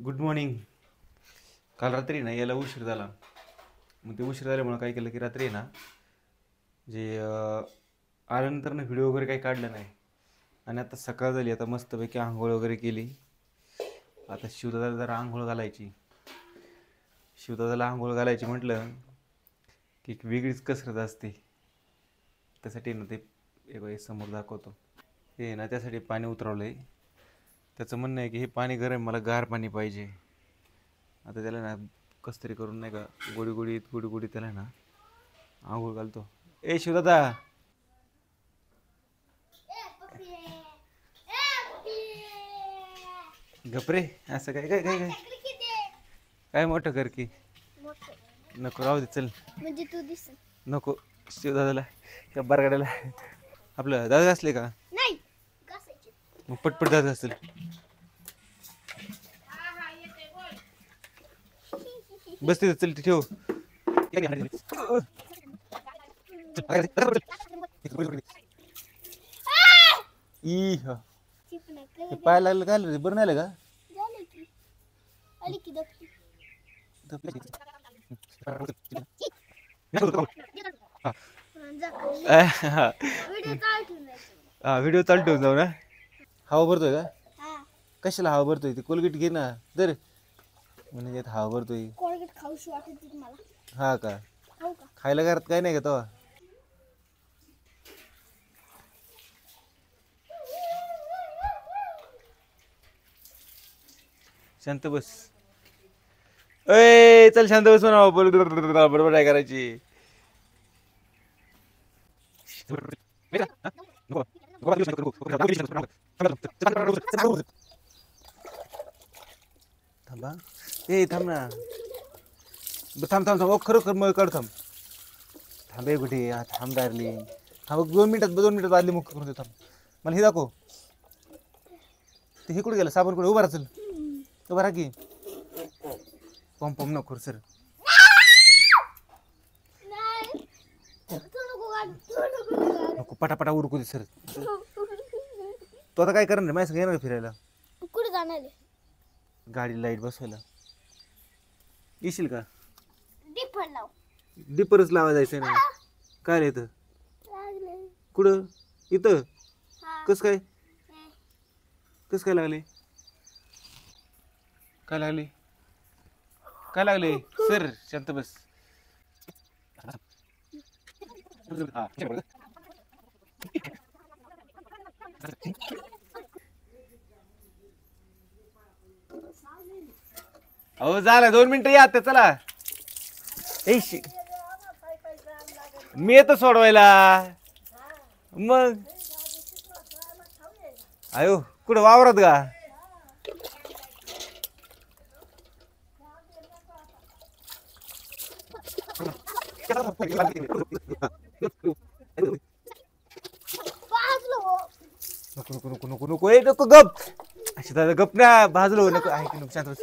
Good morning. काल रात्री ना याला उशीर झाला. मग ते उशीर झाल्यामुळं काय केलं की रात्री ना जे आल्यानंतर ना व्हिडिओ वगैरे काही काढलं नाही. आणि आता सकाळ झाली, आता मस्तपैकी आंघोळ वगैरे केली. आता शिवदादाला जरा आंघोळ घालायची. शिवदादाला आंघोळ घालायची म्हटलं की एक वेगळीच कसरत असते. त्यासाठी ना ते एक समोर दाखवतो. हे ना त्यासाठी पाणी उतरवलं आहे. त्याचं म्हणणं आहे की हे पाणी गरम, मला गार पाणी पाहिजे. आता त्याला ना कसं तरी करून नाही का गुडी त्याला ना आंघोळ घालतो. ए शिवदादा, गपरे, असं काय काय काय काय काय मोठं कर की. नको, राहू दे, चल. म्हणजे तू दिस नको शिवदादाला त्या बरगाड्याला आपलं दादा असले का नाही मग पटपट दादा असेल. बस तिथं, चल ठेव. ई हा, पाय लागलं का? बरं नाही आलं का? झालं की आली की दपली हा, व्हिडिओ चालू ठेवून जाऊ ना. हवा भरतोय का? कशाला हवा भरतोय? ते कोलगेट घे ना, दर म्हणजे यात हवा भरतोय. कोलगेट खाऊशी वाटत मला. हा का? खाऊ का? खायला घरात काय नाही का तेव्हा? शांत बस. ए चल शांत बस म्हणा. बरोबर आहे करायची. थांबा, ए थांब ना. थांब थांब थांब, खरोखर मग काढ. थांब थांब, ए कुठे थांब डार्लिंग. थांब 2 मिनिटात आदली मुख करून दे. थांब, मला हे दाखव. ते हे कुठे गेलं? साबण कुठे? उभा राहा, चल उभा राहा की. पॉम पॉम नको सर. नको, पटापटा उरकू दे सर. तू आता काय करणार? माझ्या संग येणार का फिरायला? कुठे जाणार आहे? गाडी लाईट बसवायला येशील का? डिपर लाव. डिपरच लावा जायचं ना. काय रे इथं? कुठं? इथं कस काय? कस काय लागले? काय लागले? काय लागले? सर शांत बस. अहो झालं, 2 मिनिटं या आता, चला. मी येतो सोडवायला. मग अयो कुठं वावरात का? नको नको नको नको नको, ए नको, गप. अशी दादा गप ना, भाजलो. नको, ऐक नको, शांत बस.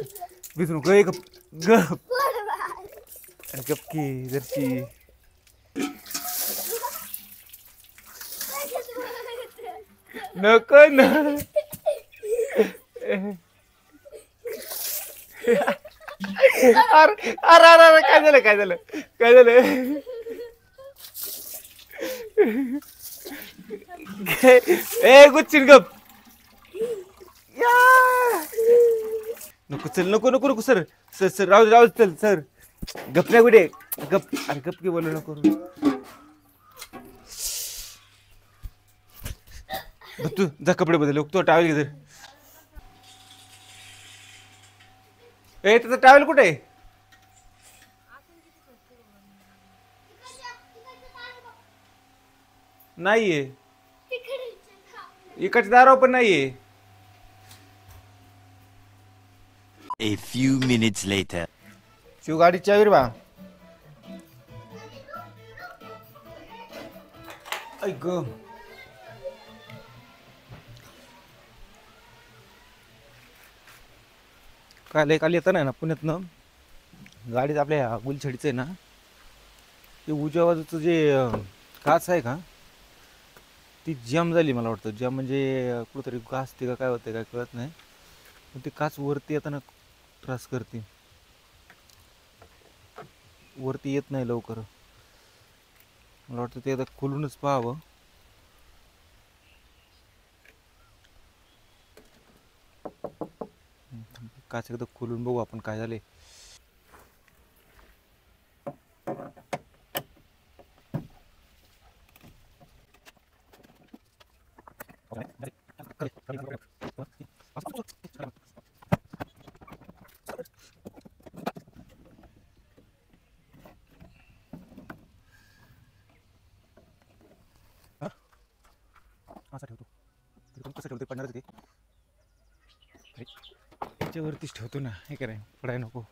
भिजू नको, ए गप गप गप की जरशी. नको ना. अरे अरे अरे, काय झालं काय झालं काय झालं? ए गुच्चिन गप. नको चल, नको नको नको सर. सर सर राहू राहू, चल सर. गप नाही कुठे? गप. अरे गप की, बोलू नको. तू जा कपडे बदल. तो टावेल घे तर. ए त्याचा टावेल कुठे आहे? नाहीये. इकडच्या दारावर पण नाहीये. A few minutes later. Shiv गाडी चावी रे बा. ऐक काल येतं नाही ना पुण्यातनं गाडीत आपल्या गुलछडीचं आहे ना, ते उजव्या बाजूचं जे काच आहे का ती जॅम झाली मला वाटतं. जॅम म्हणजे कुठंतरी घासते का काय होते काय कळत नाही, पण ती काच वरती येताना त्रास करते, वरती येत नाही लवकर. मला वाटतं ते आता खोलूनच पाहावं. काच एकदा खोलून बघू आपण काय झाले. असा ठेवतो कसं ठेवतो पडणार ते त्याच्यावरतीच ठेवतो ना, हे काय पडाय नको.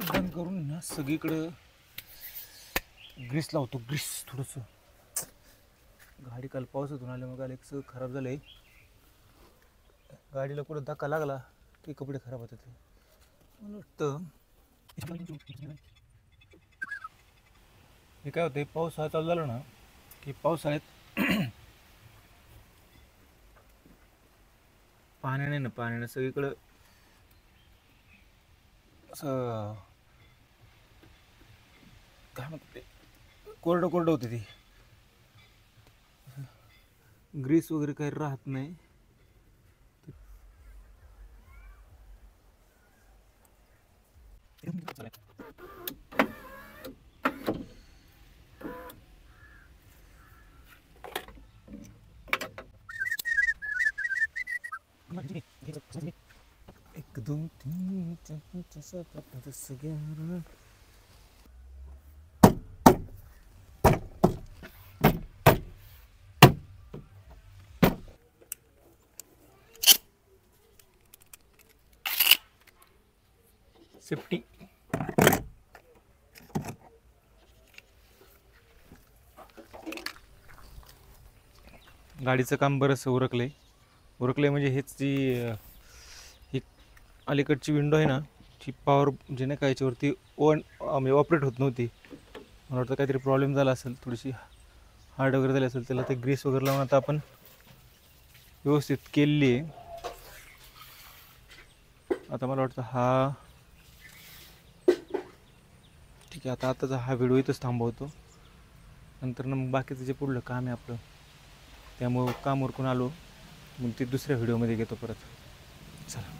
बंद करून ना सगळीकडं ग्रीस लावतो. ग्रीस थोडंसं, गाडी काल पावसातून आल्यामुळे काल एक सगळं खराब झालंय. गाडीला कुठं धक्का लागला की कपडे खराब होतात. मला वाटतं हे काय होतं, पावसाळा चालू झाला ना की पावसाळ्यात पाण्याने सगळीकडं असं काय म्हणतात ते, कोरडं होते. ती ग्रीस वगैरे काही राहत नाही. एक दोन तीन चार पाच सहा सात 11. सेफ्टी गाडीचं काम बरंचसं उरकलंय म्हणजे हेच जी ही अलीकडची विंडो आहे ना, ती पॉवर जे नाही का याच्यावरती म्हणजे ऑपरेट होत नव्हती. मला वाटतं काहीतरी प्रॉब्लेम झाला असेल, थोडीशी हार्ड वगैरे झाली असेल, त्याला ते ग्रीस वगैरे लावून आता आपण व्यवस्थित केलेली आहे. आता मला वाटतं हा ठीक आहे. आताचा हा व्हिडिओ इथंच थांबवतो. नंतर मग बाकीचं जे पुढलं काम आहे आपलं, त्यामुळं काम उरकून आलो, मग ते दुसऱ्या व्हिडिओमध्ये घेतो परत. चला.